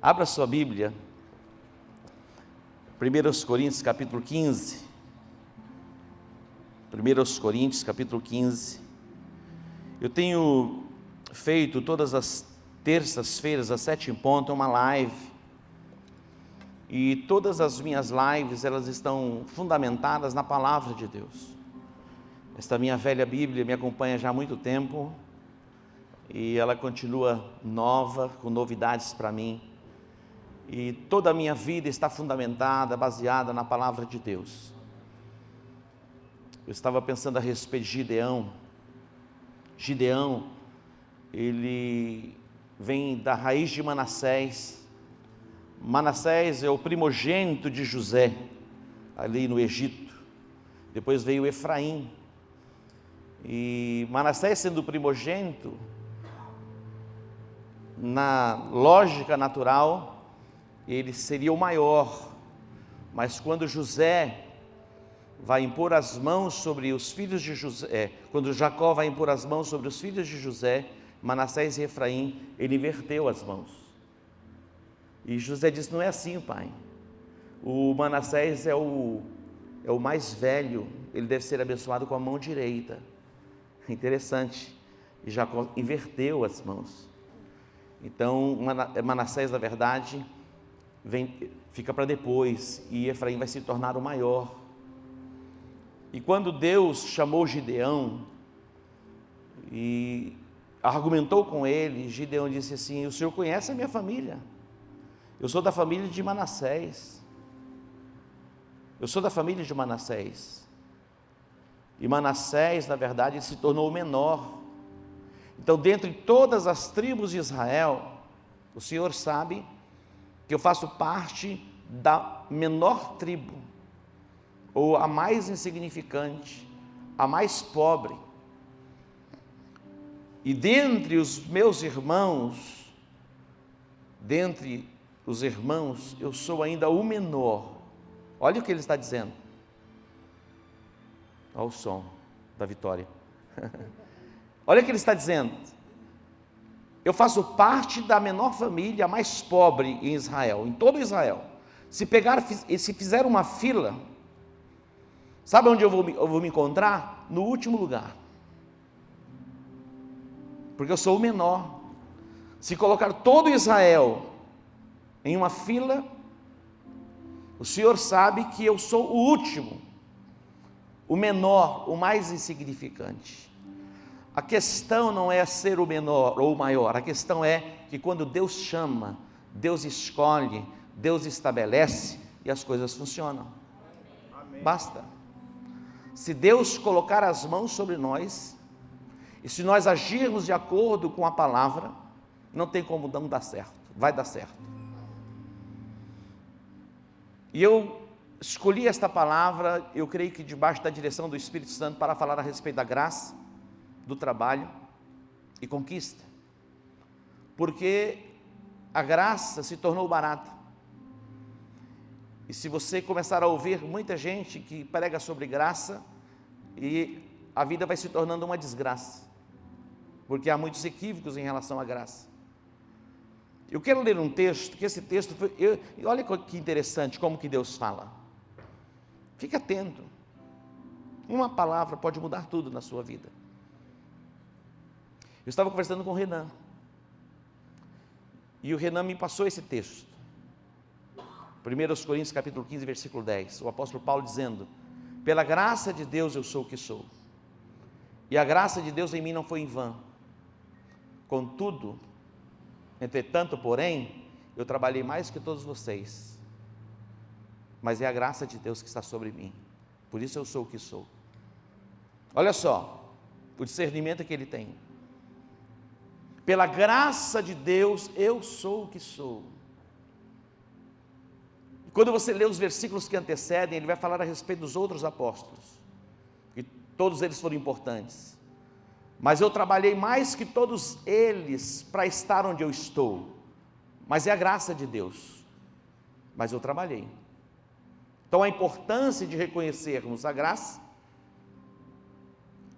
Abra sua Bíblia, 1 Coríntios capítulo 15. 1 Coríntios capítulo 15. Eu tenho feito todas as terças-feiras, às 7h, uma live. E todas as minhas lives, elas estão fundamentadas na palavra de Deus. Esta minha velha Bíblia me acompanha já há muito tempo. E ela continua nova, com novidades para mim. E toda a minha vida está fundamentada, baseada na palavra de Deus. Eu estava pensando a respeito de Gideão. Gideão, ele vem da raiz de Manassés. Manassés é o primogênito de José, ali no Egito. Depois veio Efraim. E Manassés, sendo o primogênito, na lógica natural, ele seria o maior. Mas quando José vai impor as mãos sobre os filhos de José, quando Jacó vai impor as mãos sobre os filhos de José, Manassés e Efraim, ele inverteu as mãos. E José disse: não é assim, pai. O Manassés é o mais velho, ele deve ser abençoado com a mão direita. Interessante. E Jacó inverteu as mãos. Então Manassés, na verdade, fica para depois, e Efraim vai se tornar o maior. E quando Deus chamou Gideão e argumentou com ele, Gideão disse assim: o Senhor conhece a minha família, eu sou da família de Manassés, e Manassés, na verdade, se tornou o menor. Então, dentre todas as tribos de Israel, o Senhor sabe que eu faço parte da menor tribo, ou a mais insignificante, a mais pobre. E dentre os meus irmãos, eu sou ainda o menor. Olha o que ele está dizendo. Olha o som da vitória. Olha o que ele está dizendo. Eu faço parte da menor família, a mais pobre em Israel, em todo Israel. Se fizer uma fila, sabe onde eu vou me encontrar? No último lugar. Porque eu sou o menor. Se colocar todo Israel em uma fila, o Senhor sabe que eu sou o último, o menor, o mais insignificante. A questão não é ser o menor ou o maior, a questão é que quando Deus chama, Deus escolhe, Deus estabelece e as coisas funcionam. Amém. Basta. Se Deus colocar as mãos sobre nós, e se nós agirmos de acordo com a palavra, não tem como não dar certo, vai dar certo. E eu escolhi esta palavra, eu creio que debaixo da direção do Espírito Santo, para falar a respeito da graça, do trabalho e conquista, porque a graça se tornou barata. E se você começar a ouvir muita gente que prega sobre graça, e a vida vai se tornando uma desgraça, porque há muitos equívocos em relação à graça. Eu quero ler um texto, que esse texto olha que interessante como que Deus fala. Fique atento. Uma palavra pode mudar tudo na sua vida. Eu estava conversando com o Renan, e o Renan me passou esse texto, 1 Coríntios capítulo 15, versículo 10, o apóstolo Paulo dizendo: pela graça de Deus eu sou o que sou, e a graça de Deus em mim não foi em vão. Contudo, entretanto, porém, eu trabalhei mais que todos vocês, mas é a graça de Deus que está sobre mim, por isso eu sou o que sou. Olha só, o discernimento que ele tem. Pela graça de Deus, eu sou o que sou. Quando você lê os versículos que antecedem, ele vai falar a respeito dos outros apóstolos, e todos eles foram importantes. Mas eu trabalhei mais que todos eles para estar onde eu estou. Mas é a graça de Deus. Mas eu trabalhei. Então a importância de reconhecermos a graça,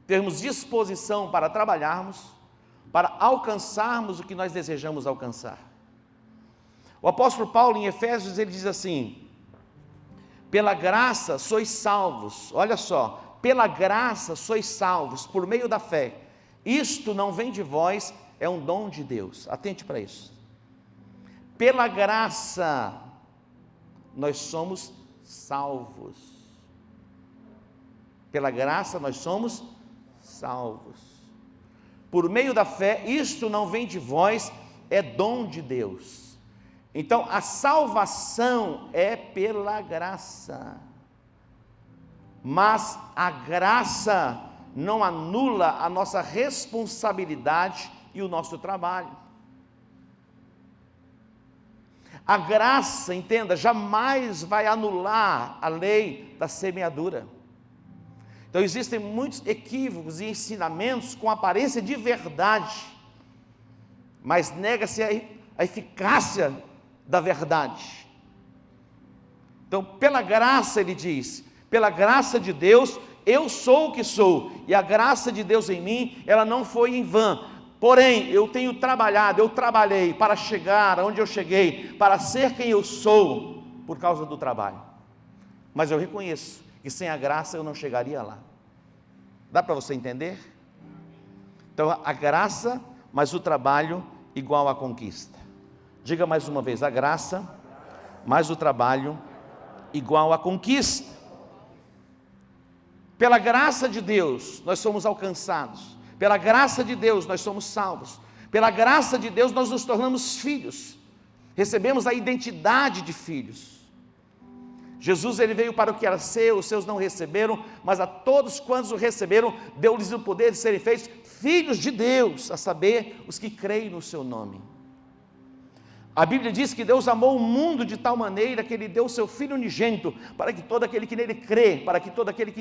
termos disposição para trabalharmos, para alcançarmos o que nós desejamos alcançar. O apóstolo Paulo, em Efésios, ele diz assim: pela graça sois salvos, olha só, pela graça sois salvos, por meio da fé. Isto não vem de vós, é um dom de Deus. Atente para isso. Pela graça nós somos salvos. Pela graça nós somos salvos. Por meio da fé, isto não vem de vós, é dom de Deus. Então, a salvação é pela graça. Mas a graça não anula a nossa responsabilidade e o nosso trabalho. A graça, entenda, jamais vai anular a lei da semeadura. Então existem muitos equívocos e ensinamentos com aparência de verdade, mas nega-se a eficácia da verdade. Então, pela graça, ele diz, pela graça de Deus, eu sou o que sou, e a graça de Deus em mim, ela não foi em vão. Porém, eu tenho trabalhado, eu trabalhei para chegar onde eu cheguei, para ser quem eu sou, por causa do trabalho. Mas eu reconheço que sem a graça eu não chegaria lá. Dá para você entender? Então, a graça, mais o trabalho, igual à conquista. Diga mais uma vez, a graça, mais o trabalho, igual à conquista. Pela graça de Deus, nós somos alcançados. Pela graça de Deus, nós somos salvos. Pela graça de Deus, nós nos tornamos filhos. Recebemos a identidade de filhos. Jesus, ele veio para o que era seu, os seus não receberam, mas a todos quantos o receberam, deu-lhes o poder de serem feitos filhos de Deus, a saber, os que creem no seu nome. A Bíblia diz que Deus amou o mundo de tal maneira que Ele deu o seu Filho unigênito, para que todo aquele que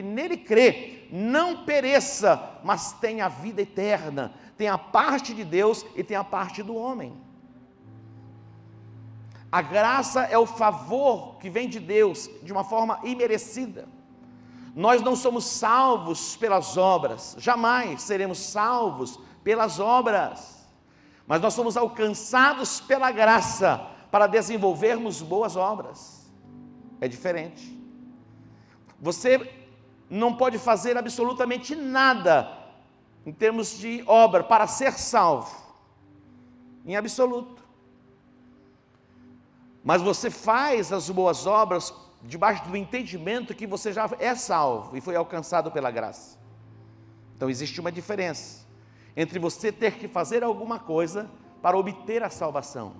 nele crê, não pereça, mas tenha a vida eterna, tenha a parte de Deus e tenha a parte do homem. A graça é o favor que vem de Deus, de uma forma imerecida. Nós não somos salvos pelas obras, jamais seremos salvos pelas obras, mas nós somos alcançados pela graça, para desenvolvermos boas obras. É diferente. Você não pode fazer absolutamente nada, em termos de obra, para ser salvo, em absoluto. Mas você faz as boas obras debaixo do entendimento que você já é salvo e foi alcançado pela graça. Então existe uma diferença entre você ter que fazer alguma coisa para obter a salvação.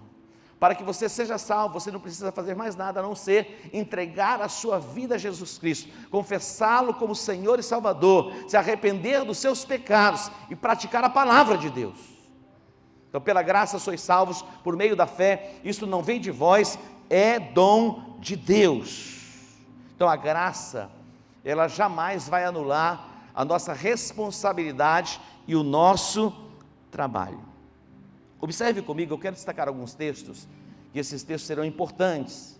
Para que você seja salvo, você não precisa fazer mais nada a não ser entregar a sua vida a Jesus Cristo, confessá-lo como Senhor e Salvador, se arrepender dos seus pecados e praticar a palavra de Deus. Então, pela graça sois salvos por meio da fé, isso não vem de vós, é dom de Deus. Então, a graça, ela jamais vai anular a nossa responsabilidade e o nosso trabalho. Observe comigo, eu quero destacar alguns textos, e esses textos serão importantes.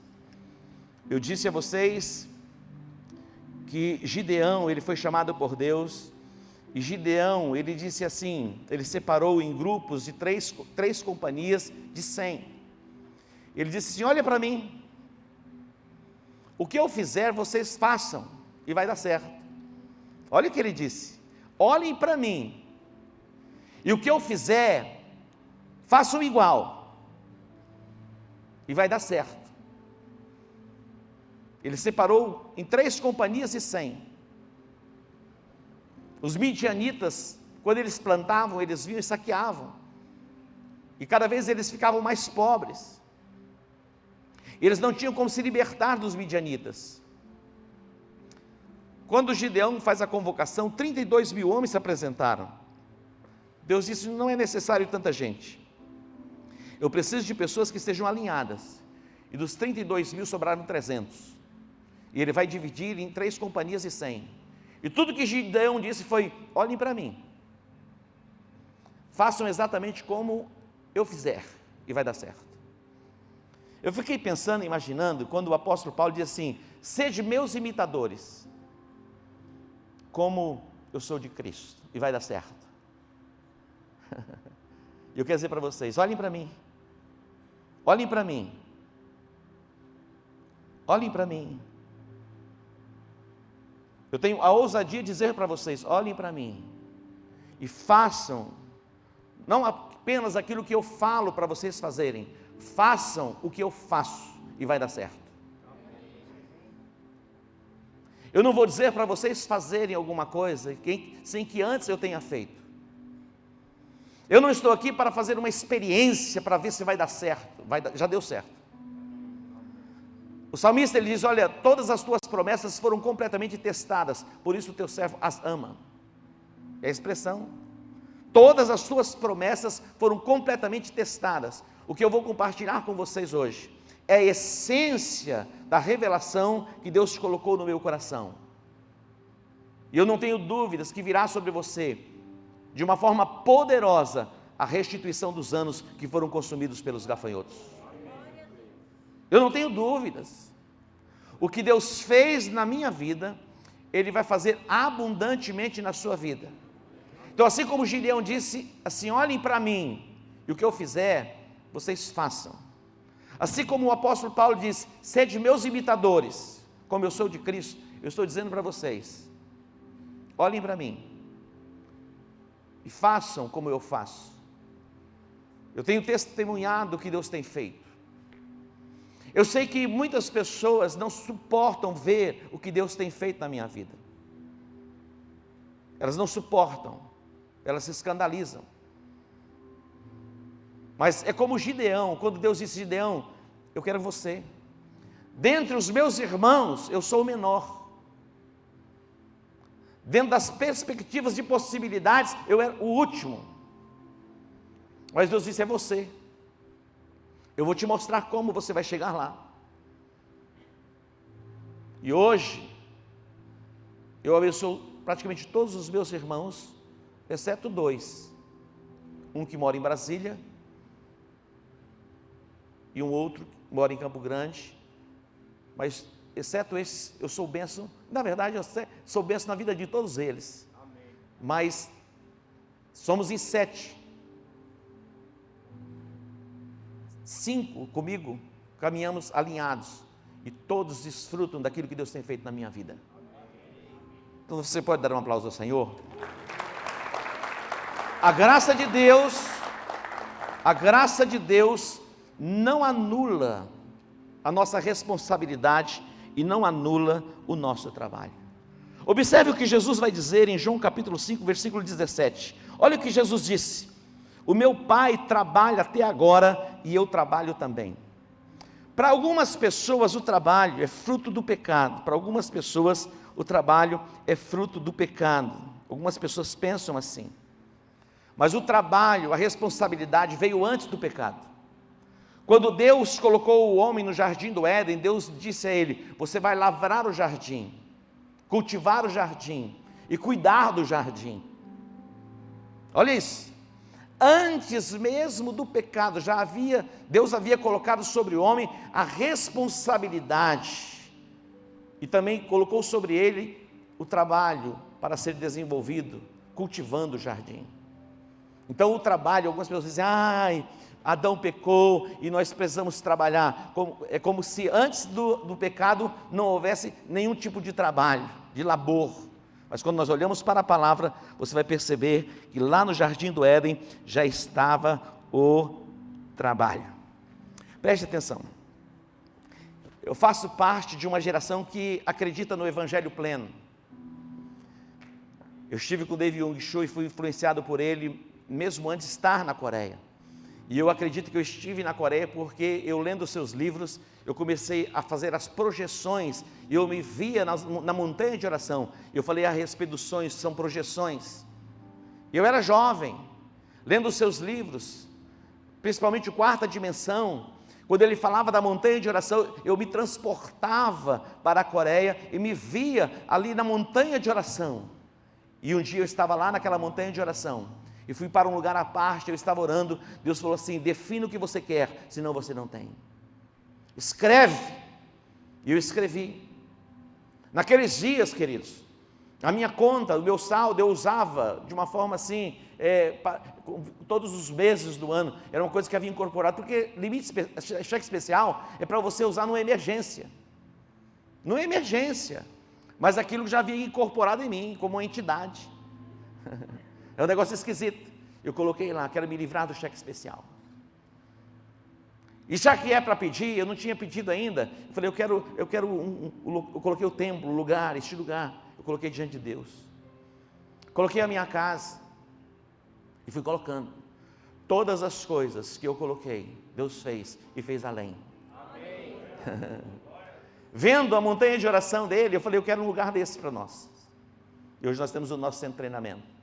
Eu disse a vocês que Gideão, ele foi chamado por Deus, e Gideão, ele disse assim, ele separou em grupos de três companhias de 100. Ele disse assim, olha para mim, o que eu fizer vocês façam, e vai dar certo. Olha o que ele disse, olhem para mim, e o que eu fizer, façam igual, e vai dar certo. Ele separou em 3 companhias de 100. Os midianitas, quando eles plantavam, eles vinham e saqueavam, e cada vez eles ficavam mais pobres, eles não tinham como se libertar dos midianitas. Quando Gideão faz a convocação, 32 mil homens se apresentaram. Deus disse, não é necessário tanta gente, eu preciso de pessoas que estejam alinhadas, e dos 32 mil sobraram 300, e ele vai dividir em 3 companhias de 100, e tudo que Gideão disse foi, olhem para mim, façam exatamente como eu fizer, e vai dar certo. Eu fiquei pensando, imaginando, quando o apóstolo Paulo diz assim, sede meus imitadores, como eu sou de Cristo, e vai dar certo. Eu quero dizer para vocês, olhem para mim, olhem para mim. Eu tenho a ousadia de dizer para vocês, olhem para mim. E façam, não apenas aquilo que eu falo para vocês fazerem, façam o que eu faço e vai dar certo. Eu não vou dizer para vocês fazerem alguma coisa sem que antes eu tenha feito. Eu não estou aqui para fazer uma experiência para ver se vai dar certo. Já deu certo. O salmista ele diz, olha, todas as tuas promessas foram completamente testadas, por isso o teu servo as ama. É a expressão. Todas as tuas promessas foram completamente testadas. O que eu vou compartilhar com vocês hoje é a essência da revelação que Deus colocou no meu coração. E eu não tenho dúvidas que virá sobre você, de uma forma poderosa, a restituição dos anos que foram consumidos pelos gafanhotos. Eu não tenho dúvidas. O que Deus fez na minha vida, Ele vai fazer abundantemente na sua vida. Então, assim como Gideão disse, assim, olhem para mim, e o que eu fizer, vocês façam. Assim como o apóstolo Paulo diz, sede meus imitadores, como eu sou de Cristo, eu estou dizendo para vocês, olhem para mim, e façam como eu faço. Eu tenho testemunhado o que Deus tem feito. Eu sei que muitas pessoas não suportam ver o que Deus tem feito na minha vida. Elas não suportam, elas se escandalizam. Mas é como Gideão, quando Deus disse, Gideão, eu quero você. Dentre os meus irmãos, eu sou o menor. Dentro das perspectivas de possibilidades, eu era o último. Mas Deus disse, é você. Eu vou te mostrar como você vai chegar lá. E hoje, eu abençoo praticamente todos os meus irmãos, exceto 2. Um que mora em Brasília, e um outro que mora em Campo Grande. Mas, exceto esses, eu sou bênção. Na verdade, eu sou bênção na vida de todos eles. Amém. Mas, somos em 7. 5 comigo, caminhamos alinhados. E todos desfrutam daquilo que Deus tem feito na minha vida. Então você pode dar um aplauso ao Senhor? A graça de Deus não anula a nossa responsabilidade e não anula o nosso trabalho. Observe o que Jesus vai dizer em João capítulo 5, versículo 17. Olha o que Jesus disse: o meu Pai trabalha até agora e eu trabalho também. Para algumas pessoas o trabalho é fruto do pecado, para algumas pessoas o trabalho é fruto do pecado. Algumas pessoas pensam assim. Mas o trabalho, a responsabilidade veio antes do pecado. Quando Deus colocou o homem no jardim do Éden, Deus disse a ele: você vai lavrar o jardim, cultivar o jardim e cuidar do jardim. Olha isso. Antes mesmo do pecado, Deus havia colocado sobre o homem a responsabilidade e também colocou sobre ele o trabalho para ser desenvolvido, cultivando o jardim. Então o trabalho, algumas pessoas dizem, Adão pecou e nós precisamos trabalhar. É como se antes do pecado não houvesse nenhum tipo de trabalho, de labor. Mas quando nós olhamos para a palavra, você vai perceber que lá no jardim do Éden já estava o trabalho. Preste atenção. Eu faço parte de uma geração que acredita no Evangelho pleno. Eu estive com David Yong Cho e fui influenciado por ele mesmo antes de estar na Coreia. E eu acredito que eu estive na Coreia porque eu lendo seus livros, eu comecei a fazer as projeções, e eu me via na montanha de oração. Eu falei a respeito dos sonhos, são projeções. Eu era jovem, lendo seus livros, principalmente o Quarta Dimensão. Quando ele falava da montanha de oração, eu me transportava para a Coreia e me via ali na montanha de oração. E um dia eu estava lá naquela montanha de oração, e fui para um lugar à parte, eu estava orando, Deus falou assim: defina o que você quer, senão você não tem. Escreve. E eu escrevi. Naqueles dias, queridos, a minha conta, o meu saldo, eu usava de uma forma assim, todos os meses do ano, era uma coisa que havia incorporado, porque cheque especial é para você usar numa emergência. não é emergência, mas aquilo que já havia incorporado em mim, como uma entidade. É um negócio esquisito. Eu coloquei lá, quero me livrar do cheque especial. E já que é para pedir, eu não tinha pedido ainda, eu falei, eu coloquei o templo, o lugar, este lugar, eu coloquei diante de Deus. Coloquei a minha casa, e fui colocando. Todas as coisas que eu coloquei, Deus fez, e fez além. Amém. Vendo a montanha de oração dele, eu falei, eu quero um lugar desse para nós. E hoje nós temos o nosso centro de treinamento.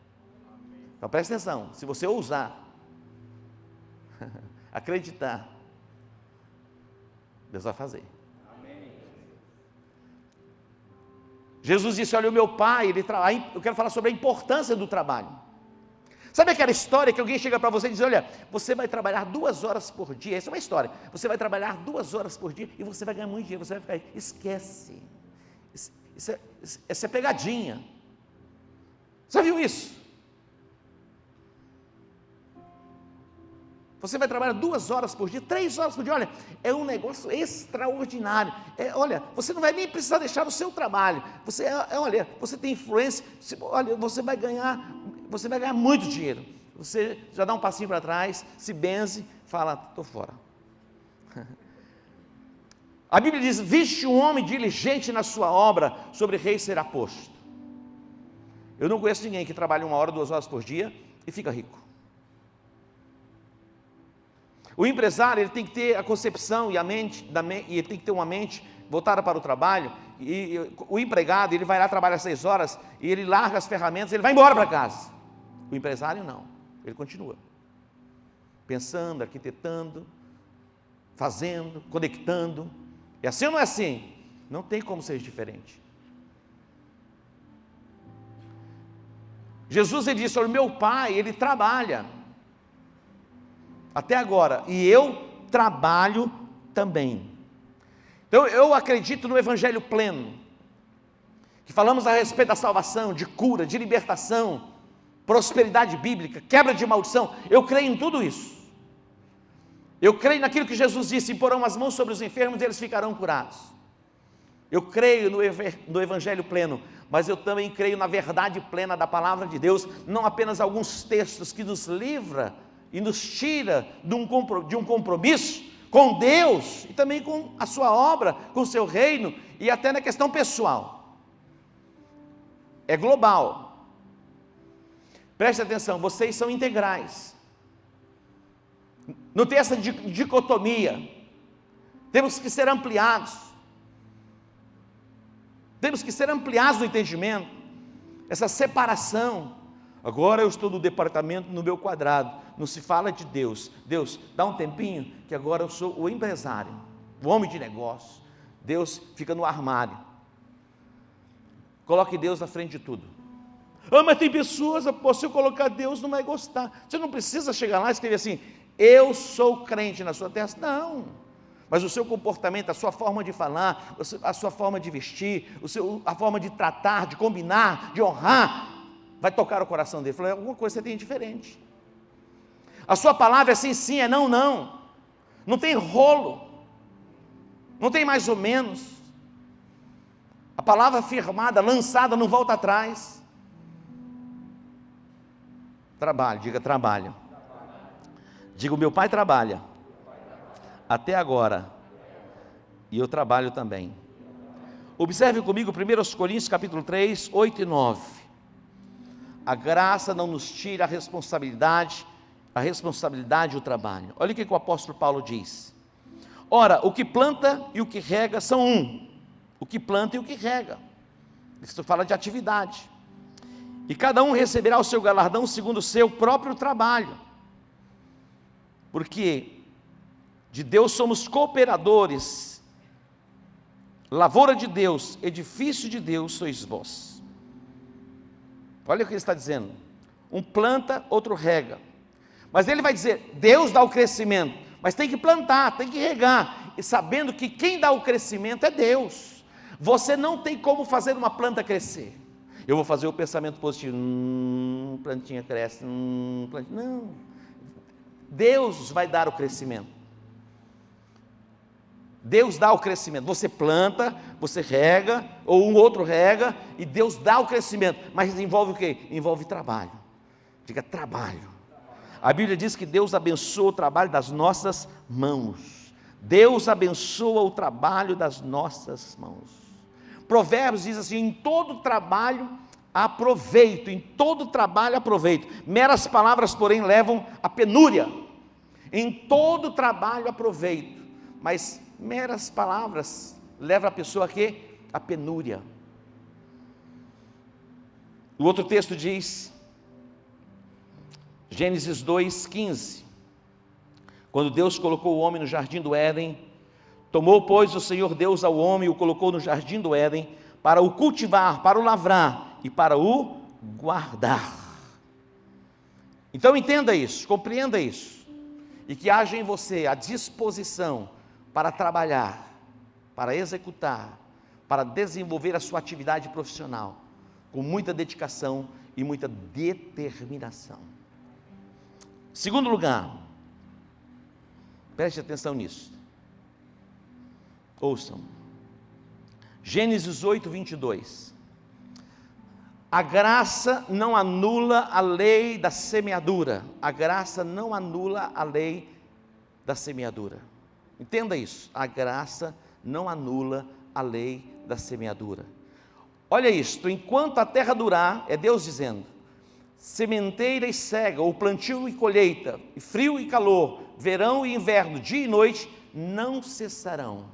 Então presta atenção, se você ousar, acreditar, Deus vai fazer. Amém. Jesus disse, olha, o meu pai, eu quero falar sobre a importância do trabalho. Sabe aquela história que alguém chega para você e diz, olha, você vai trabalhar 2 horas por dia, essa é uma história, você vai trabalhar 2 horas por dia e você vai ganhar muito dinheiro, você vai ficar, esquece, isso é pegadinha. Já viu isso? Você vai trabalhar 2 horas por dia, 3 horas por dia, olha, é um negócio extraordinário. Olha, você não vai nem precisar deixar o seu trabalho. Olha, você tem influência, olha, você vai ganhar muito dinheiro. Você já dá um passinho para trás, se benze, fala, estou fora. A Bíblia diz, viste um homem diligente na sua obra, sobre rei será posto. Eu não conheço ninguém que trabalhe 1 hora, 2 horas por dia e fica rico. O empresário, ele tem que ter a concepção e a mente, e ele tem que ter uma mente voltada para o trabalho, e o empregado, ele vai lá, trabalha 6 horas, e ele larga as ferramentas, ele vai embora para casa. O empresário não, ele continua, pensando, arquitetando, fazendo, conectando, é assim ou não é assim? Não tem como ser diferente. Jesus, ele disse, olha, meu pai, ele trabalha, até agora, e eu trabalho também. Então eu acredito no evangelho pleno, que falamos a respeito da salvação, de cura, de libertação, prosperidade bíblica, quebra de maldição. Eu creio em tudo isso. Eu creio naquilo que Jesus disse, porão as mãos sobre os enfermos e eles ficarão curados. Eu creio no evangelho pleno, mas eu também creio na verdade plena da palavra de Deus, não apenas alguns textos que nos livra e nos tira de um compromisso com Deus, e também com a sua obra, com o seu reino, e até na questão pessoal. É global. Preste atenção, vocês são integrais. Não tem essa dicotomia. Temos que ser ampliados. Temos que ser ampliados no entendimento. Essa separação. Agora eu estou no departamento, no meu quadrado, não se fala de Deus. Deus, dá um tempinho, que agora eu sou o empresário, o homem de negócio. Deus fica no armário. Coloque Deus na frente de tudo. Mas tem pessoas, se eu colocar Deus, não vai gostar. Você não precisa chegar lá e escrever assim, eu sou crente na sua testa. Não, mas o seu comportamento, a sua forma de falar, a sua forma de vestir, a forma de tratar, de combinar, de honrar, vai tocar o coração dele. Falei, alguma coisa você tem diferente. A sua palavra é sim, sim, é não, não. Não tem rolo. Não tem mais ou menos. A palavra firmada, lançada, não volta atrás. Trabalho, diga trabalho. Diga, o meu pai trabalha. Até agora. E eu trabalho também. Observe comigo 1 Coríntios capítulo 3, 8 e 9. A graça não nos tira a responsabilidade e o trabalho. Olha o que o apóstolo Paulo diz. Ora, o que planta e o que rega são um. O que planta e o que rega. Isso fala de atividade. E cada um receberá o seu galardão segundo o seu próprio trabalho. Porque de Deus somos cooperadores. Lavoura de Deus, edifício de Deus sois vós. Olha o que ele está dizendo. Um planta, outro rega. Mas ele vai dizer, Deus dá o crescimento, mas tem que plantar, tem que regar, e sabendo que quem dá o crescimento é Deus. Você não tem como fazer uma planta crescer. Eu vou fazer o pensamento positivo, plantinha cresce, não. Deus vai dar o crescimento. Deus dá o crescimento. Você planta, você rega, ou um outro rega, e Deus dá o crescimento. Mas envolve o quê? Envolve trabalho. Diga trabalho. A Bíblia diz que Deus abençoa o trabalho das nossas mãos. Deus abençoa o trabalho das nossas mãos. Provérbios diz assim: em todo trabalho há proveito, em todo trabalho há proveito. Meras palavras, porém, levam à penúria. Em todo trabalho há proveito, mas meras palavras levam a pessoa a quê? A penúria. O outro texto diz, Gênesis 2:15, quando Deus colocou o homem no jardim do Éden, tomou, pois, o Senhor Deus ao homem e o colocou no jardim do Éden, para o cultivar, para o lavrar e para o guardar. Então entenda isso, compreenda isso, e que haja em você a disposição para trabalhar, para executar, para desenvolver a sua atividade profissional, com muita dedicação e muita determinação. Segundo lugar, preste atenção nisso, ouçam, Gênesis 8:22, a graça não anula a lei da semeadura, a graça não anula a lei da semeadura, entenda isso, a graça não anula a lei da semeadura. Olha isto, enquanto a terra durar, é Deus dizendo, sementeira e cega, ou plantio e colheita, frio e calor, verão e inverno, dia e noite, não cessarão.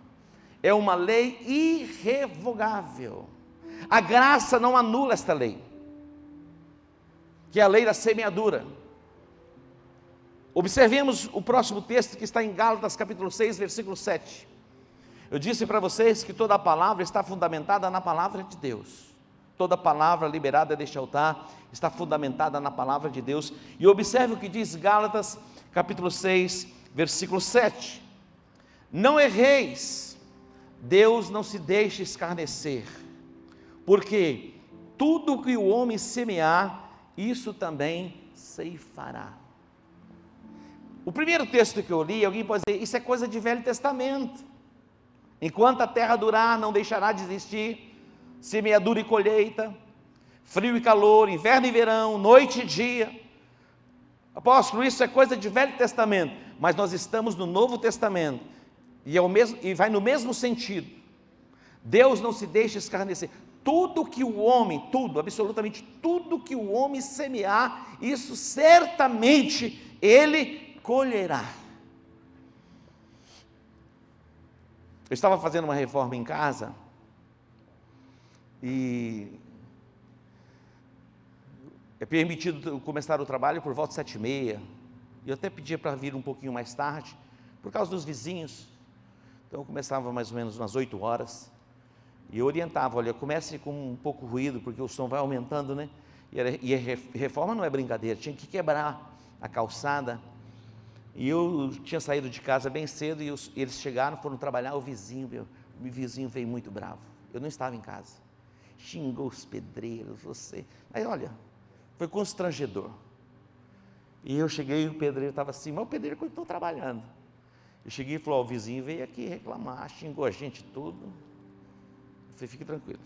É uma lei irrevogável. A graça não anula esta lei, que é a lei da semeadura. Observemos o próximo texto que está em Gálatas capítulo 6, versículo 7. Eu disse para vocês que toda a palavra está fundamentada na palavra de Deus. Toda palavra liberada deste altar está fundamentada na palavra de Deus. E observe o que diz Gálatas capítulo 6, versículo 7. Não erreis, Deus não se deixa escarnecer, porque tudo que o homem semear, isso também ceifará. O primeiro texto que eu li, alguém pode dizer, isso é coisa de Velho Testamento. Enquanto a terra durar, não deixará de existir semeadura e colheita, frio e calor, inverno e verão, noite e dia. Apóstolo, isso é coisa de Velho Testamento, mas nós estamos no Novo Testamento, e vai no mesmo sentido. Deus não se deixa escarnecer. Tudo que o homem, tudo, absolutamente tudo que o homem semear, isso certamente ele colherá. Eu estava fazendo uma reforma em casa, e é permitido começar o trabalho por volta de 7h30, eu até pedia para vir um pouquinho mais tarde, por causa dos vizinhos, então eu começava mais ou menos umas 8 horas, e eu orientava, olha, comece com um pouco ruído, porque o som vai aumentando, né, e a reforma não é brincadeira, tinha que quebrar a calçada, e eu tinha saído de casa bem cedo, e eles chegaram, foram trabalhar, o vizinho veio muito bravo, eu não estava em casa, xingou os pedreiros, mas olha, foi constrangedor, e eu cheguei, e o pedreiro estava assim, mas o pedreiro continuou trabalhando, eu cheguei e falei, ó, o vizinho veio aqui reclamar, xingou a gente tudo, eu falei, fique tranquilo,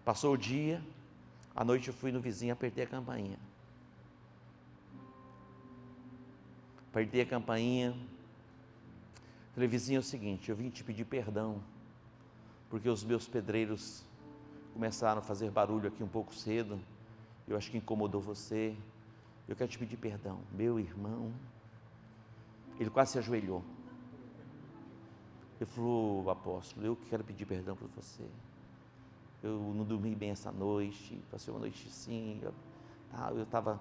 passou o dia, à noite eu fui no vizinho, apertei a campainha, falei, vizinho, é o seguinte, eu vim te pedir perdão, porque os meus pedreiros começaram a fazer barulho aqui um pouco cedo, eu acho que incomodou você, eu quero te pedir perdão. Meu irmão, ele quase se ajoelhou, ele falou, apóstolo, eu quero pedir perdão por você, eu não dormi bem essa noite, passei uma noite assim, eu estava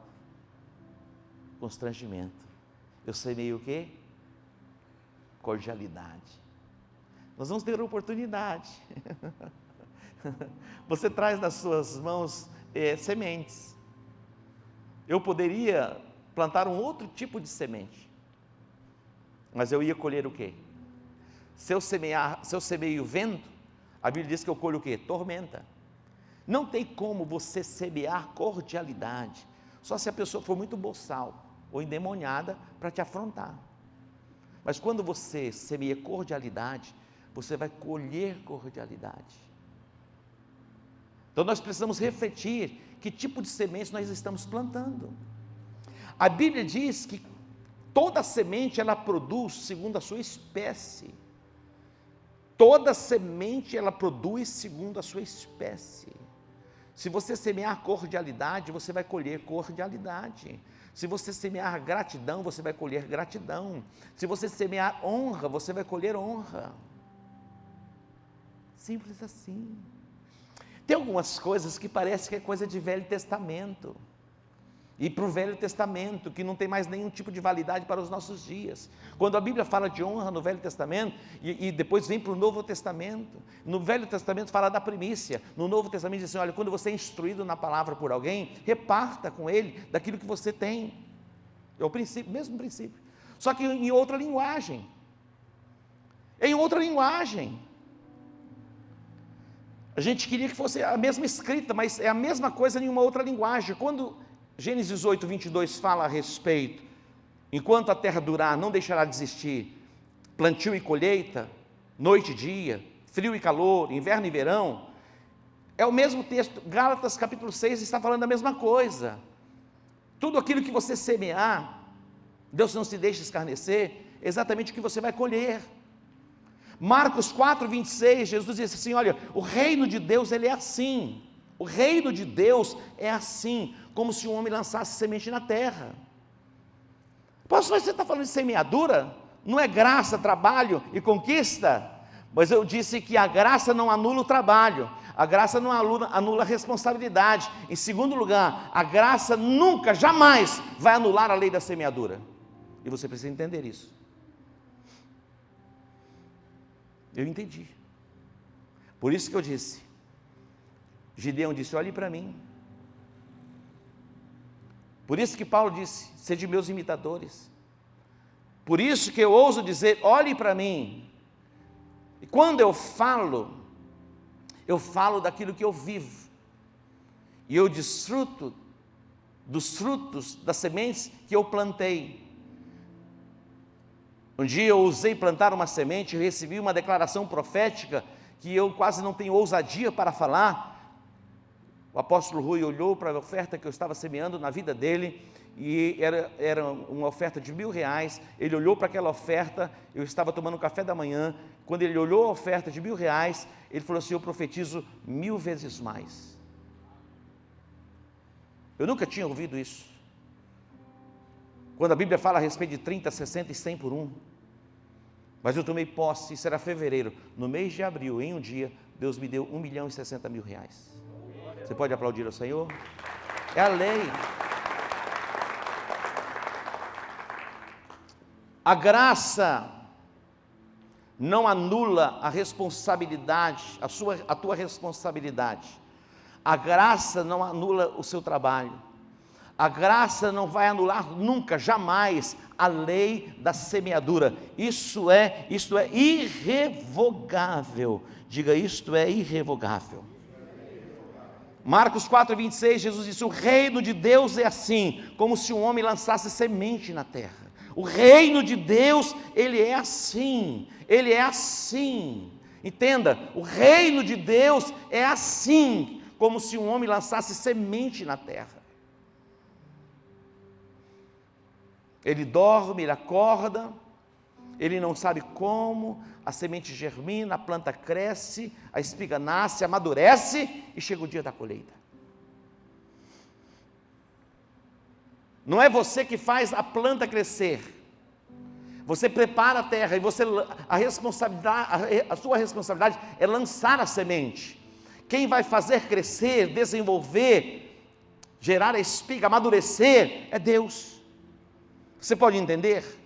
constrangimento, eu semei o quê? Cordialidade. Nós vamos ter oportunidade. Você traz nas suas mãos sementes. Eu poderia plantar um outro tipo de semente, mas eu ia colher o quê? Se eu semeio vento, a Bíblia diz que eu colho o quê? Tormenta. Não tem como você semear cordialidade, só se a pessoa for muito boçal ou endemoniada para te afrontar. Mas quando você semeia cordialidade, você vai colher cordialidade. Então nós precisamos refletir que tipo de semente nós estamos plantando. A Bíblia diz que toda semente ela produz segundo a sua espécie. Toda semente ela produz segundo a sua espécie. Se você semear cordialidade, você vai colher cordialidade. Se você semear gratidão, você vai colher gratidão. Se você semear honra, você vai colher honra. Simples assim. Tem algumas coisas que parece que é coisa de Velho Testamento. E para o Velho Testamento, que não tem mais nenhum tipo de validade para os nossos dias. Quando a Bíblia fala de honra no Velho Testamento, e depois vem para o Novo Testamento, no Velho Testamento fala da primícia, no Novo Testamento diz assim, olha, quando você é instruído na palavra por alguém, reparta com ele daquilo que você tem. É o princípio, mesmo princípio, só que em outra linguagem. Em outra linguagem. A gente queria que fosse a mesma escrita, mas é a mesma coisa em uma outra linguagem. Quando Gênesis 8, 22 fala a respeito, enquanto a terra durar, não deixará de existir plantio e colheita, noite e dia, frio e calor, inverno e verão, é o mesmo texto. Gálatas capítulo 6 está falando a mesma coisa. Tudo aquilo que você semear, Deus não se deixa escarnecer, é exatamente o que você vai colher. Marcos 4, 26, Jesus disse assim, olha, o reino de Deus ele é assim, o reino de Deus é assim, como se um homem lançasse semente na terra. Pastor, você está falando de semeadura? Não é graça, trabalho e conquista? Mas eu disse que a graça não anula o trabalho, a graça não anula a responsabilidade. Em segundo lugar, a graça nunca, jamais vai anular a lei da semeadura. E você precisa entender isso. Eu entendi. Por isso que eu disse, Gideão disse, olhe para mim. Por isso que Paulo disse, sede meus imitadores. Por isso que eu ouso dizer, olhe para mim. E quando eu falo daquilo que eu vivo. E eu desfruto dos frutos das sementes que eu plantei. Um dia eu ousei plantar uma semente, eu recebi uma declaração profética, que eu quase não tenho ousadia para falar. O apóstolo Rui olhou para a oferta que eu estava semeando na vida dele, e era uma oferta de R$1.000, ele olhou para aquela oferta, eu estava tomando café da manhã, quando ele olhou a oferta de R$1.000, ele falou assim, eu profetizo 1000 vezes mais. Eu nunca tinha ouvido isso. Quando a Bíblia fala a respeito de 30, 60 e 100 por um, mas eu tomei posse, isso era fevereiro, no mês de abril, em um dia, Deus me deu R$1.060.000. Você pode aplaudir ao Senhor? É a lei. A graça não anula a responsabilidade, a tua responsabilidade. A graça não anula o seu trabalho. A graça não vai anular nunca, jamais, a lei da semeadura. Isto é irrevogável. Diga, isto é irrevogável. Marcos 4, 26, Jesus disse, o reino de Deus é assim, como se um homem lançasse semente na terra. O reino de Deus, ele é assim, entenda, o reino de Deus é assim, como se um homem lançasse semente na terra. Ele dorme, ele acorda, ele não sabe como, a semente germina, a planta cresce, a espiga nasce, amadurece e chega o dia da colheita. Não é você que faz a planta crescer, você prepara a terra e a sua responsabilidade é lançar a semente. Quem vai fazer crescer, desenvolver, gerar a espiga, amadurecer, é Deus. Você pode entender?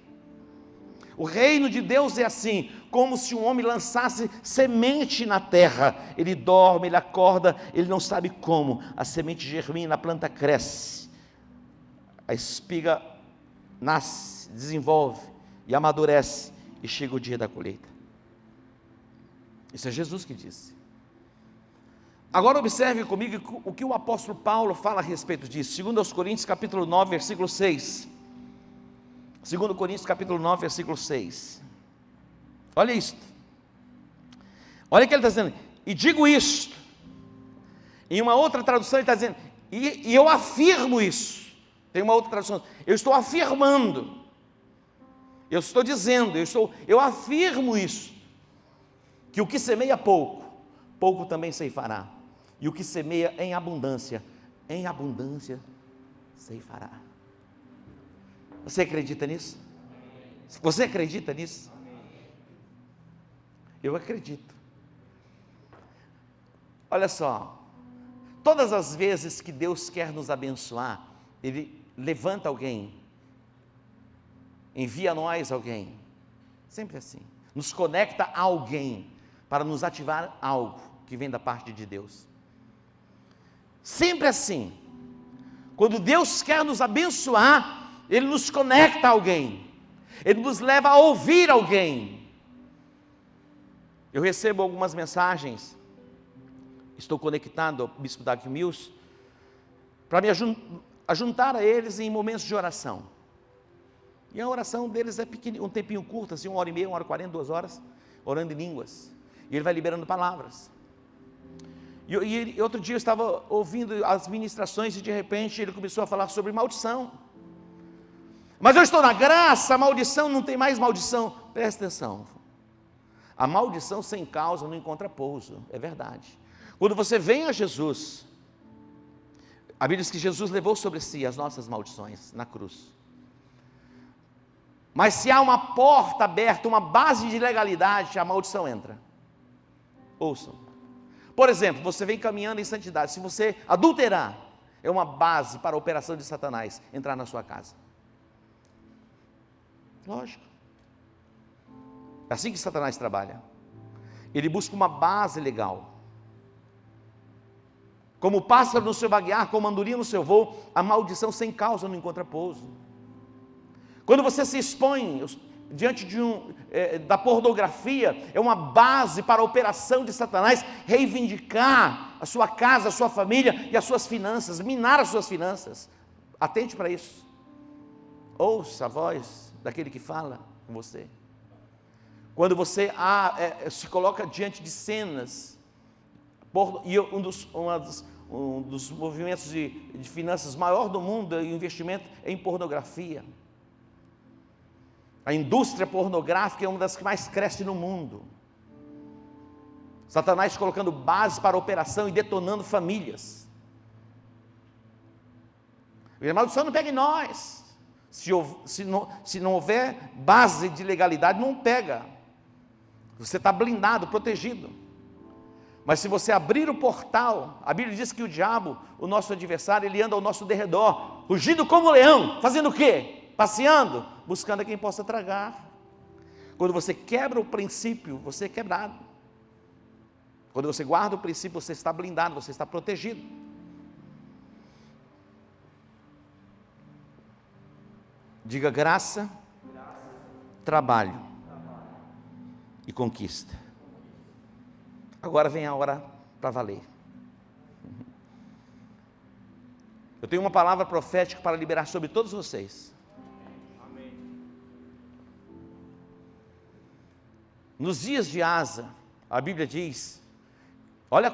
O reino de Deus é assim, como se um homem lançasse semente na terra. Ele dorme, ele acorda, ele não sabe como. A semente germina, a planta cresce, a espiga nasce, desenvolve e amadurece, e chega o dia da colheita. Isso é Jesus que disse. Agora observe comigo o que o apóstolo Paulo fala a respeito disso. 2 Coríntios capítulo 9, versículo 6. 2 Coríntios capítulo 9, versículo 6. Olha isto. Olha o que ele está dizendo. E digo isto. Em uma outra tradução ele está dizendo, e eu afirmo isso. Tem uma outra tradução. Eu estou afirmando. Eu estou dizendo, eu afirmo isso. Que o que semeia pouco, pouco também ceifará. E o que semeia em abundância ceifará. Você acredita nisso? Você acredita nisso? Eu acredito. Olha só, todas as vezes que Deus quer nos abençoar, Ele levanta alguém, envia a nós alguém, sempre assim, nos conecta a alguém, para nos ativar algo que vem da parte de Deus. Sempre assim. Quando Deus quer nos abençoar, Ele nos conecta a alguém, Ele nos leva a ouvir alguém. Eu recebo algumas mensagens, estou conectado ao bispo Doug Mills, para me ajuntar a eles em momentos de oração. E a oração deles é pequena, um tempinho curto, assim, 1h30, 1h40, 2 horas, orando em línguas. E ele vai liberando palavras. E outro dia eu estava ouvindo as ministrações e de repente ele começou a falar sobre maldição. Mas eu estou na graça, a maldição, não tem mais maldição. Presta atenção. A maldição sem causa não encontra pouso, é verdade. Quando você vem a Jesus, a Bíblia diz que Jesus levou sobre si as nossas maldições na cruz. Mas se há uma porta aberta, uma base de legalidade, a maldição entra. Ouçam. Por exemplo, você vem caminhando em santidade, se você adulterar, é uma base para a operação de Satanás entrar na sua casa. Lógico. É assim que Satanás trabalha. Ele busca uma base legal. Como o pássaro no seu vaguear, como a andorinha no seu voo, a maldição sem causa não encontra pouso. Quando você se expõe diante da pornografia, é uma base para a operação de Satanás reivindicar a sua casa, a sua família e as suas finanças, minar as suas finanças. Atente para isso. Ouça a voz daquele que fala com você. Quando você se coloca diante de cenas, e um dos movimentos de finanças maior do mundo, o investimento em pornografia. A indústria pornográfica é uma das que mais cresce no mundo. Satanás colocando base para a operação e detonando famílias. A maldição não pega em nós. Se não houver base de legalidade, não pega. Você está blindado, protegido. Mas se você abrir o portal, a Bíblia diz que o diabo, o nosso adversário, ele anda ao nosso derredor, rugindo como leão, fazendo o quê? Passeando, buscando a quem possa tragar. Quando você quebra o princípio, você é quebrado. Quando você guarda o princípio, você está blindado, você está protegido. Diga graça, trabalho e conquista. Agora vem a hora para valer. Eu tenho uma palavra profética para liberar sobre todos vocês. Nos dias de Asa, a Bíblia diz, olha,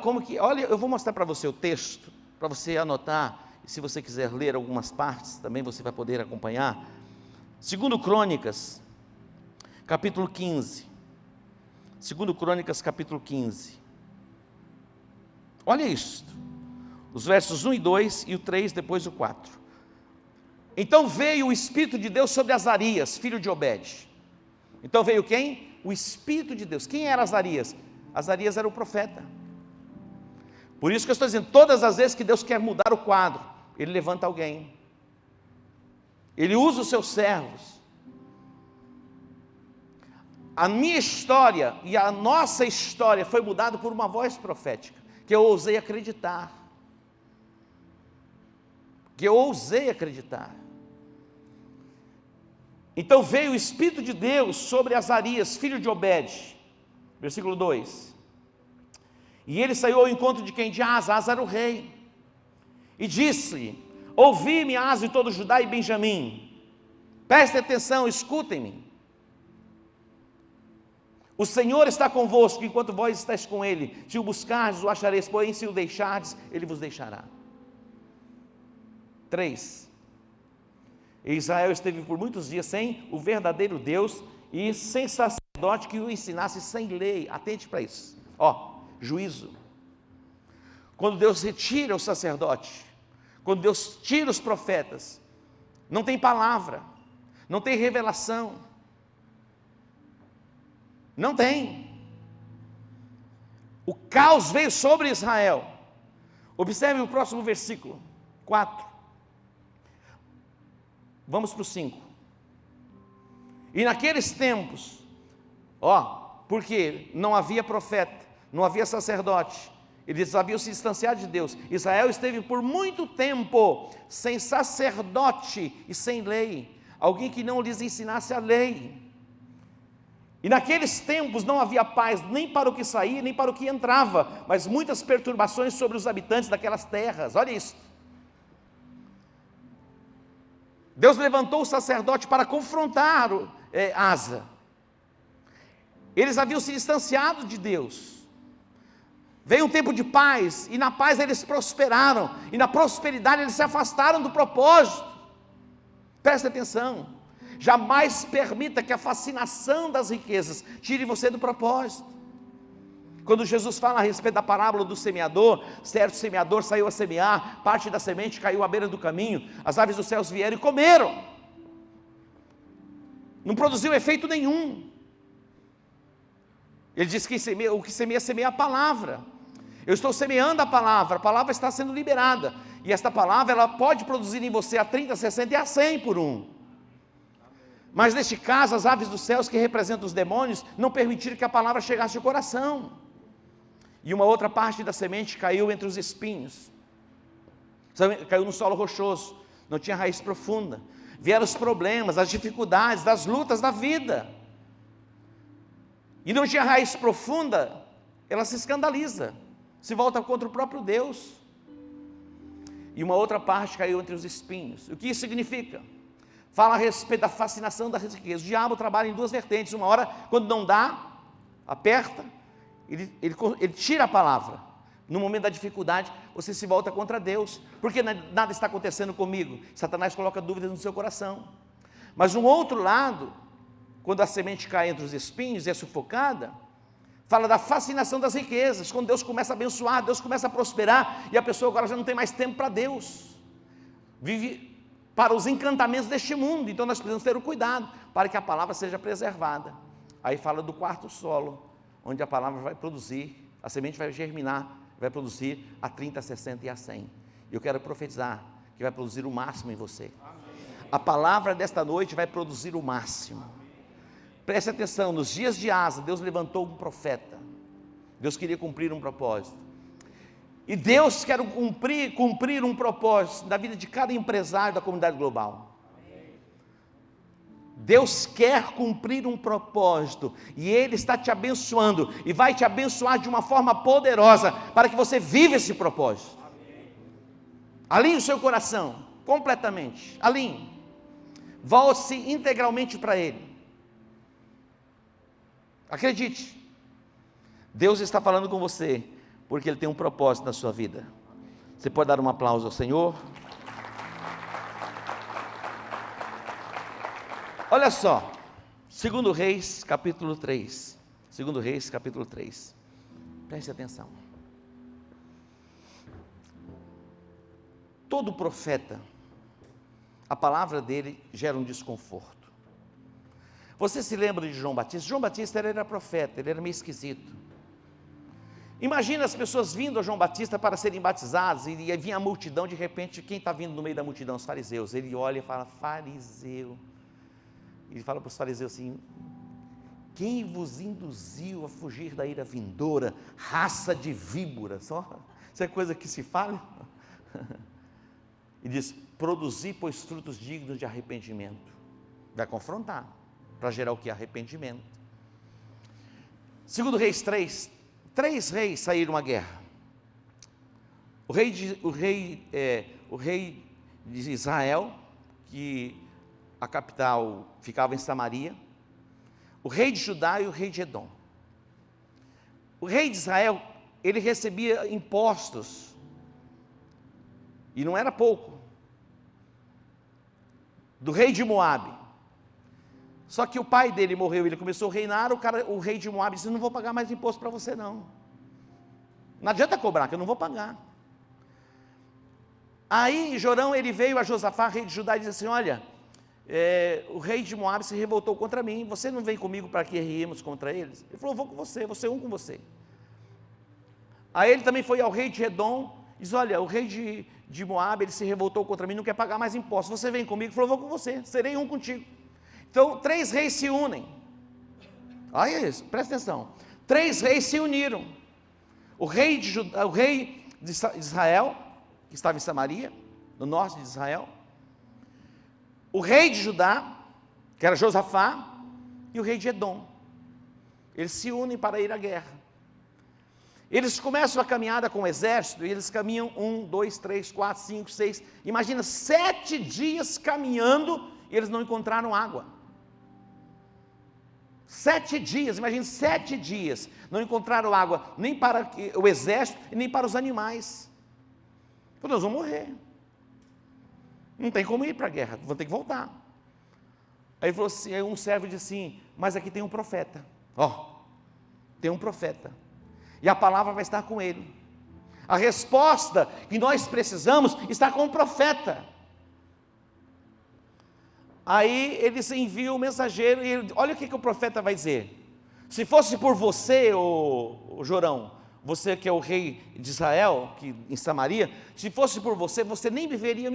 eu vou mostrar para você o texto, para você anotar, e se você quiser ler algumas partes, também você vai poder acompanhar. 2 Crônicas, capítulo 15. 2 Crônicas, capítulo 15. Olha isto, os versos 1 e 2 e o 3, depois o 4. Então veio o Espírito de Deus sobre Azarias, filho de Obed. Então veio quem? O Espírito de Deus. Quem era Azarias? Azarias era o profeta. Por isso que eu estou dizendo, todas as vezes que Deus quer mudar o quadro, Ele levanta alguém. Ele usa os seus servos. A minha história e a nossa história foi mudada por uma voz profética, que eu ousei acreditar. Então veio o Espírito de Deus sobre Azarias, filho de Obed, versículo 2, e ele saiu ao encontro de quem? De Asa. Asa era o rei, e disse-lhe: ouvi-me, Asa e todo Judá e Benjamim, Prestem atenção, escutem-me. O Senhor está convosco enquanto vós estáis com Ele. Se o buscardes, o achareis, porém se o deixardes, Ele vos deixará. 3. Israel esteve por muitos dias sem o verdadeiro Deus e sem sacerdote que o ensinasse, sem lei. Atente para isso. Juízo. Quando Deus retira o sacerdote, quando Deus tira os profetas, não tem palavra, não tem revelação, não tem. O caos veio sobre Israel. Observe o próximo versículo, 4. Vamos para o 5. E naqueles tempos, porque não havia profeta, não havia sacerdote, eles haviam se distanciado de Deus. Israel esteve por muito tempo sem sacerdote e sem lei, alguém que não lhes ensinasse a lei. E naqueles tempos não havia paz nem para o que saía, nem para o que entrava, mas muitas perturbações sobre os habitantes daquelas terras. Olha isso. Deus levantou o sacerdote para confrontar Asa. Eles haviam se distanciado de Deus. Veio um tempo de paz, e na paz eles prosperaram, e na prosperidade eles se afastaram do propósito. Preste atenção, jamais permita que a fascinação das riquezas tire você do propósito. Quando Jesus fala a respeito da parábola do semeador, certo semeador saiu a semear, parte da semente caiu à beira do caminho, as aves dos céus vieram e comeram, não produziu efeito nenhum. Ele diz que o que semeia, semeia a palavra. Eu estou semeando a palavra está sendo liberada, e esta palavra ela pode produzir em você a 30, 60 e a 100 por um. Mas neste caso, as aves dos céus, que representam os demônios, não permitiram que a palavra chegasse ao coração. E uma outra parte da semente caiu entre os espinhos, caiu no solo rochoso, não tinha raiz profunda. Vieram os problemas, as dificuldades, as lutas da vida, e não tinha raiz profunda, ela se escandaliza, se volta contra o próprio Deus. E uma outra parte caiu entre os espinhos. O que isso significa? Fala a respeito da fascinação da riqueza. O diabo trabalha em duas vertentes. Uma hora, quando não dá, aperta, ele tira a palavra. No momento da dificuldade, você se volta contra Deus, porque nada está acontecendo comigo. Satanás coloca dúvidas no seu coração. Mas um outro lado, quando a semente cai entre os espinhos e é sufocada, fala da fascinação das riquezas. Quando Deus começa a abençoar, Deus começa a prosperar, e a pessoa agora já não tem mais tempo para Deus, vive para os encantamentos deste mundo. Então nós precisamos ter o cuidado para que a palavra seja preservada. Aí fala do quarto solo, onde a palavra vai produzir, a semente vai germinar, vai produzir a 30, a 60 e a 100. Eu quero profetizar que vai produzir o máximo em você. A palavra desta noite vai produzir o máximo. Preste atenção, nos dias de Asa, Deus levantou um profeta. Deus queria cumprir um propósito. E Deus quer cumprir um propósito na vida de cada empresário da comunidade global. Deus quer cumprir um propósito, e Ele está te abençoando, e vai te abençoar de uma forma poderosa, para que você viva esse propósito. Alinhe o seu coração, completamente, alinhe, volte-se integralmente para Ele. Acredite, Deus está falando com você, porque Ele tem um propósito na sua vida. Você pode dar um aplauso ao Senhor? Olha só, 2 Reis, capítulo 3. 2 Reis, capítulo 3. Preste atenção. Todo profeta, a palavra dele gera um desconforto. Você se lembra de João Batista? João Batista era profeta, ele era meio esquisito. Imagina as pessoas vindo a João Batista para serem batizados, e vinha a multidão, de repente, quem está vindo no meio da multidão? Os fariseus. Ele olha e fala, fariseu. Ele fala para os fariseus assim, quem vos induziu a fugir da ira vindoura, raça de víboras? Isso é coisa que se fala? E diz, produzi, pois, frutos dignos de arrependimento. Vai confrontar, para gerar o que? Arrependimento. 2 Reis 3, 3 reis saíram à guerra. O rei de Israel, que a capital ficava em Samaria, o rei de Judá e o rei de Edom. O rei de Israel, ele recebia impostos, e não era pouco, do rei de Moabe. Só que o pai dele morreu, ele começou a reinar, o rei de Moabe disse: não vou pagar mais imposto para você não. Não adianta cobrar, que eu não vou pagar. Aí Jorão, ele veio a Josafá, rei de Judá, e disse assim: olha, o rei de Moabe se revoltou contra mim, você não vem comigo para que riemos contra eles? Ele falou: vou com você, vou ser um com você. Aí ele também foi ao rei de Edom, diz: olha, o rei de Moabe, ele se revoltou contra mim, não quer pagar mais impostos, você vem comigo? Ele falou: vou com você, serei um contigo. Então 3 reis se unem. Olha isso, presta atenção. 3 reis se uniram. O rei de Israel, que estava em Samaria, no norte de Israel, o rei de Judá, que era Josafá, e o rei de Edom. Eles se unem para ir à guerra. Eles começam a caminhada com o exército, e eles caminham 1, 2, 3, 4, 5, 6, imagina 7 dias caminhando, e eles não encontraram água. 7 dias, imagina 7 dias, não encontraram água, nem para o exército, e nem para os animais. Nós vamos morrer, não tem como ir para a guerra, vão ter que voltar. Aí falou assim, aí um servo disse assim: mas aqui tem um profeta, tem um profeta, e a palavra vai estar com ele, a resposta que nós precisamos está com o profeta. Aí eles enviam o mensageiro, e olha o que o profeta vai dizer: se fosse por você, ô Jorão, você que é o rei de Israel, que em Samaria, se fosse por você, você nem me veria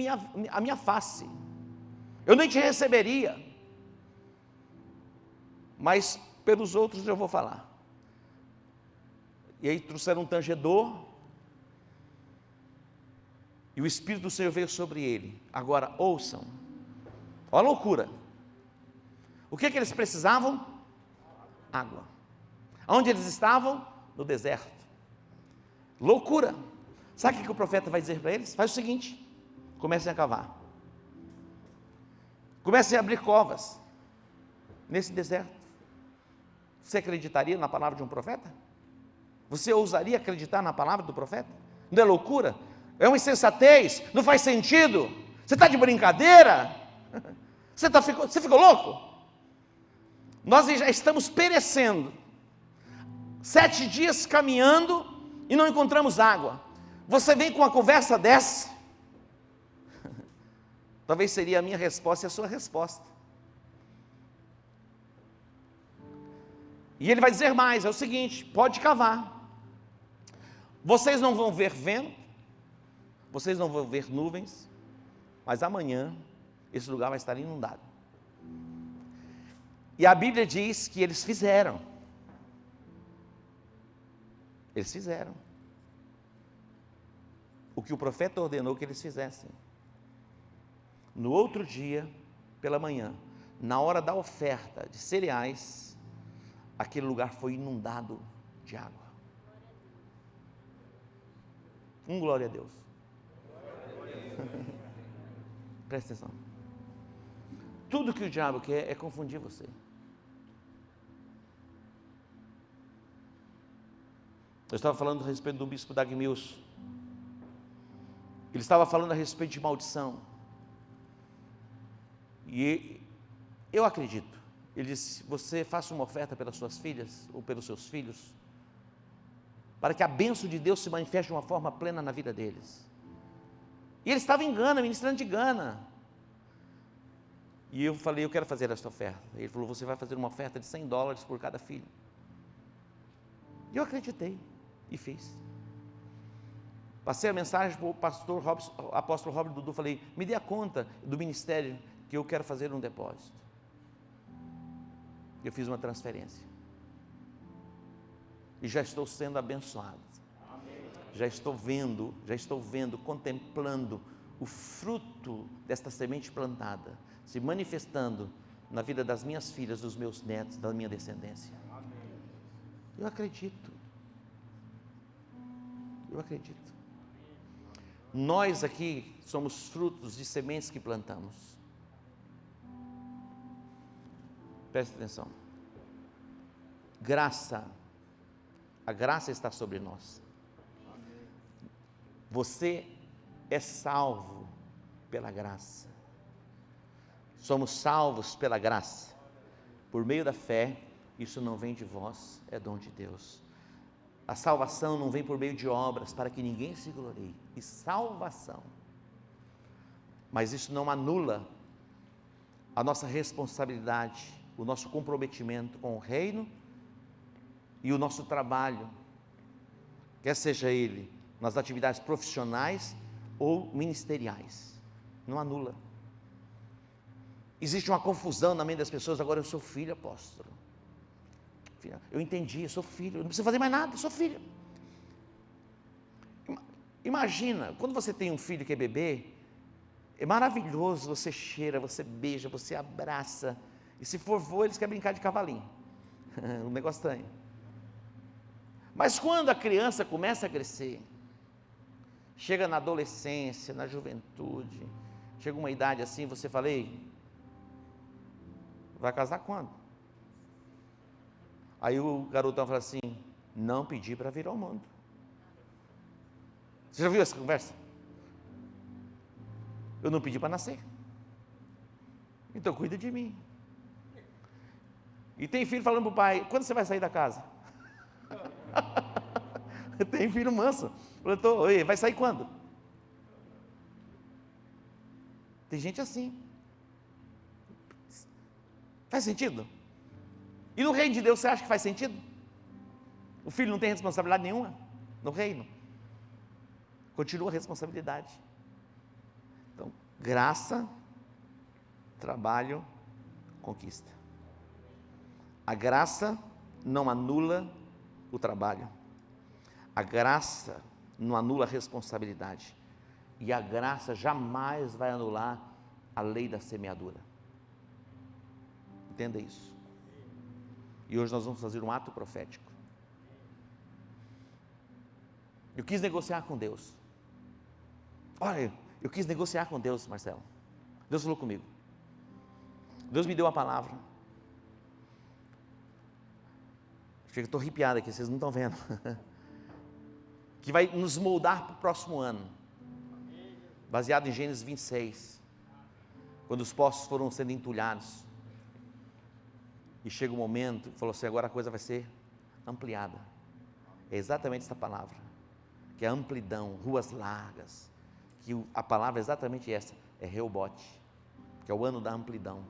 a minha face, eu nem te receberia, mas pelos outros eu vou falar. E aí trouxeram um tangedor, e o Espírito do Senhor veio sobre ele. Agora ouçam, olha a loucura, o que eles precisavam? Água. Onde eles estavam? No deserto. Loucura. Sabe o que o profeta vai dizer para eles? Faz o seguinte: comecem a cavar, comecem a abrir covas nesse deserto. Você acreditaria na palavra de um profeta? Você ousaria acreditar na palavra do profeta? Não é loucura? É uma insensatez? Não faz sentido? Você está de brincadeira? Você ficou louco? Nós já estamos perecendo, 7 dias caminhando e não encontramos água. Você vem com uma conversa dessa? Talvez seria a minha resposta e a sua resposta. E ele vai dizer mais, é o seguinte: pode cavar, vocês não vão ver vento, vocês não vão ver nuvens, mas amanhã esse lugar vai estar inundado. E a Bíblia diz que eles fizeram. Eles fizeram o que o profeta ordenou que eles fizessem. No outro dia, pela manhã, na hora da oferta de cereais, aquele lugar foi inundado de água. Glória a Deus. Presta atenção. Tudo que o diabo quer é confundir você. Eu estava falando a respeito do bispo Dag Mills. Ele estava falando a respeito de maldição. E eu acredito. Ele disse: você faça uma oferta pelas suas filhas ou pelos seus filhos, para que a bênção de Deus se manifeste de uma forma plena na vida deles. E ele estava em Gana, ministrando de Gana. E eu falei: eu quero fazer esta oferta. Ele falou: você vai fazer uma oferta de $100 por cada filho. E eu acreditei e fiz. Passei a mensagem para o pastor apóstolo Robert Dudu, falei: me dê a conta do ministério, que eu quero fazer um depósito. Eu fiz uma transferência. E já estou sendo abençoado. Já estou vendo, contemplando o fruto desta semente plantada, se manifestando na vida das minhas filhas, dos meus netos, da minha descendência. Eu acredito. Nós aqui somos frutos de sementes que plantamos. Preste atenção. Graça. A graça está sobre nós. Você é salvo pela graça. Somos salvos pela graça. Por meio da fé, isso não vem de vós, é dom de Deus. A salvação não vem por meio de obras, para que ninguém se glorie. E salvação. Mas isso não anula a nossa responsabilidade, o nosso comprometimento com o reino e o nosso trabalho, quer seja ele nas atividades profissionais ou ministeriais. Não anula. Existe uma confusão na mente das pessoas. Agora eu sou filho, apóstolo. Eu entendi, eu sou filho, eu não preciso fazer mais nada, eu sou filho. Imagina, quando você tem um filho que é bebê, é maravilhoso, você cheira, você beija, você abraça, e se for vô, eles querem brincar de cavalinho, um negócio estranho. Mas quando a criança começa a crescer, chega na adolescência, na juventude, chega uma idade assim, você fala: ei, vai casar quando? Aí o garotão fala assim: não pedi para vir ao mundo. Você já viu essa conversa? Eu não pedi para nascer, então cuida de mim. E tem filho falando para o pai: quando você vai sair da casa? Tem filho manso, falando: vai sair quando? Tem gente assim. Faz sentido? E no reino de Deus, você acha que faz sentido? O filho não tem responsabilidade nenhuma no reino. Continua a responsabilidade. Então, graça, trabalho, conquista. A graça não anula o trabalho. A graça não anula a responsabilidade. E a graça jamais vai anular a lei da semeadura. Entenda isso. E hoje nós vamos fazer um ato profético. Eu quis negociar com Deus. Olha, eu quis negociar com Deus, Marcelo. Deus falou comigo. Deus me deu a palavra. Chega, estou arrepiado aqui, vocês não estão vendo. Que vai nos moldar para o próximo ano. Baseado em Gênesis 26. Quando os poços foram sendo entulhados. E chega um momento, falou assim: agora a coisa vai ser ampliada. É exatamente essa palavra, que é amplidão, ruas largas, que a palavra é exatamente essa, é Reobote, que é o ano da amplidão.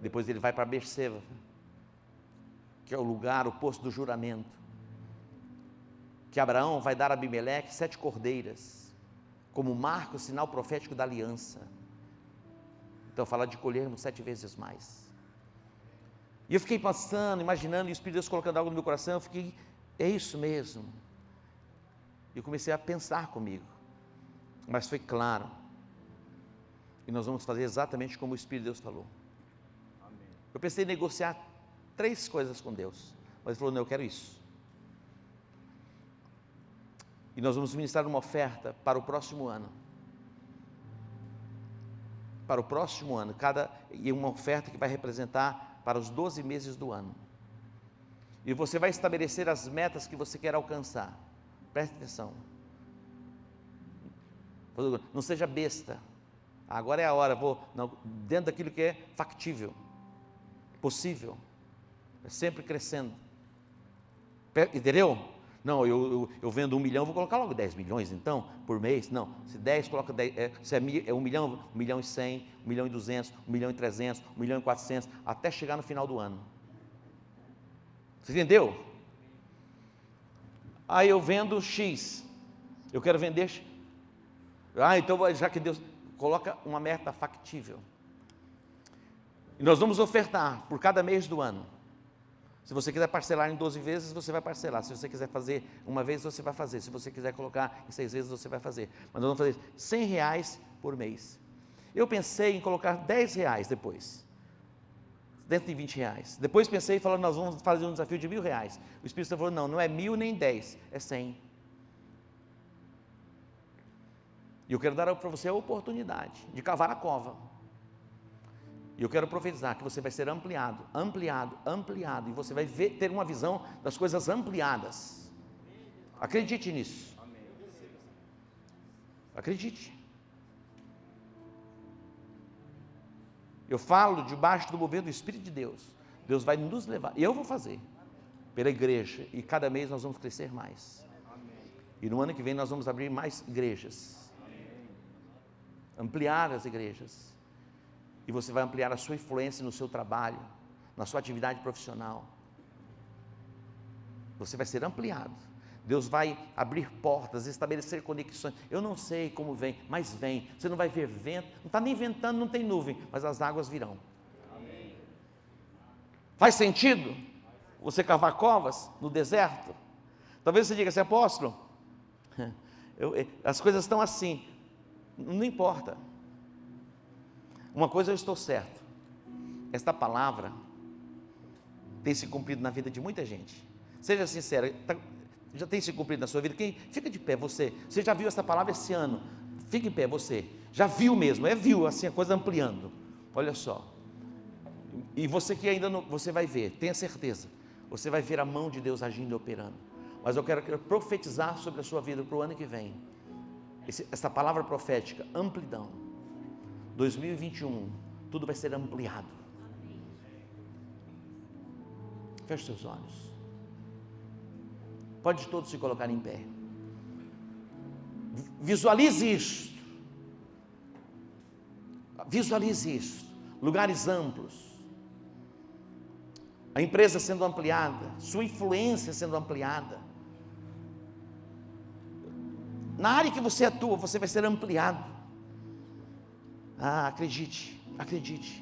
Depois ele vai para Berseba, que é o lugar, o posto do juramento, que Abraão vai dar a Abimeleque 7 cordeiras, como marco, sinal profético da aliança. Então fala de colhermos 7 vezes mais. E eu fiquei pensando, imaginando, e o Espírito de Deus colocando algo no meu coração, eu fiquei: é isso mesmo. E eu comecei a pensar comigo, mas foi claro, e nós vamos fazer exatamente como o Espírito de Deus falou. Amém. Eu pensei em negociar 3 coisas com Deus, mas ele falou: não, eu quero isso. E nós vamos ministrar uma oferta para o próximo ano. Para o próximo ano, e uma oferta que vai representar para os 12 meses do ano. E você vai estabelecer as metas que você quer alcançar. Preste atenção. Não seja besta. Agora é a hora, dentro daquilo que é factível, possível, sempre crescendo. Entendeu? Não, eu vendo 1 milhão, vou colocar logo 10 milhões então, por mês. Não, se 10, coloca 10, se é 1 milhão, 1 milhão e 100, 1 milhão e 200, 1 milhão e 300, 1 milhão e 400, até chegar no final do ano. Você entendeu? Aí eu vendo X, eu quero vender X. Então já que Deus coloca uma meta factível. E nós vamos ofertar por cada mês do ano. Se você quiser parcelar em 12 vezes, você vai parcelar. Se você quiser fazer uma vez, você vai fazer. Se você quiser colocar em 6 vezes, você vai fazer. Mas nós vamos fazer R$100 por mês. Eu pensei em colocar R$10 depois, dentro de R$20. Depois pensei e falei: nós vamos fazer um desafio de R$1.000. O Espírito Santo falou: não é 1.000 nem 10, é 100. E eu quero dar para você a oportunidade de cavar a cova. E eu quero profetizar que você vai ser ampliado, ampliado, ampliado, e você vai ter uma visão das coisas ampliadas. Acredite nisso. Acredite. Eu falo debaixo do governo do Espírito de Deus. Deus vai nos levar, e eu vou fazer, pela igreja, e cada mês nós vamos crescer mais. E no ano que vem nós vamos abrir mais igrejas, ampliar as igrejas. E você vai ampliar a sua influência no seu trabalho, na sua atividade profissional. Você vai ser ampliado. Deus vai abrir portas, estabelecer conexões. Eu não sei como vem, mas vem. Você não vai ver vento, não está nem ventando, não tem nuvem, mas as águas virão. Amém. Faz sentido você cavar covas no deserto? Talvez você diga assim, apóstolo, as coisas estão assim. Não importa. Uma coisa eu estou certo, esta palavra tem se cumprido na vida de muita gente. Seja sincero, já tem se cumprido na sua vida? Quem fica de pé, você já viu essa palavra esse ano? Fica em pé, você já viu mesmo, viu assim a coisa ampliando. Olha só, e você que ainda não, você vai ver, tenha certeza, você vai ver a mão de Deus agindo e operando. Mas eu quero profetizar sobre a sua vida para o ano que vem, essa palavra profética, amplidão. 2021, tudo vai ser ampliado. Feche seus olhos. Pode todos se colocar em pé. Visualize isso. Visualize isso. Lugares amplos. A empresa sendo ampliada. Sua influência sendo ampliada. Na área que você atua, você vai ser ampliado. Acredite, acredite.